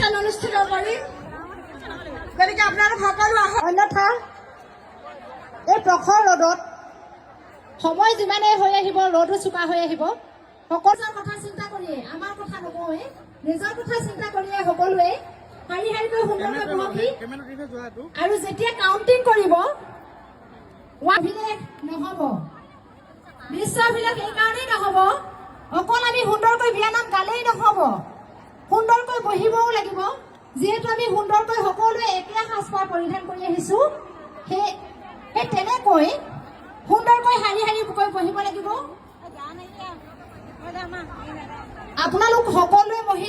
অনুষ্ঠান অনুষ্ঠিত কৰিম গতিকে আপোনালোক সকলো অন্যথা এই প্ৰখৰ ৰ'দত সময় যিমানেই হৈ আহিব ৰ'দো চোকা হৈ আহিব সকলোৰ কথা চিন্তা কৰিয়ে আমাৰ কথা নকওঁৱে নিজৰ কথা চিন্তা কৰিয়ে সকলোৱে শাৰী শাৰীকৈ সুন্দৰকৈ বহি আৰু যেতিয়া কাউণ্টিং কৰিব অভিলেখ নহ'ব বিশ্ব অভিলেখ এইকাৰণেই নহ'ব অকল আমি সুন্দৰকৈ বিয়ানাম গালেই নহ'ব সুন্দৰকৈ বহিবও লাগিব যিহেতু আমি সুন্দৰকৈ সকলোৱে একে সাজপাৰ পৰিধান কৰি আহিছোঁ সেই তেনেকৈ সুন্দৰকৈ শাৰী শাৰীকৈ বহিব লাগিব আপোনালোক সকলোৱে বহি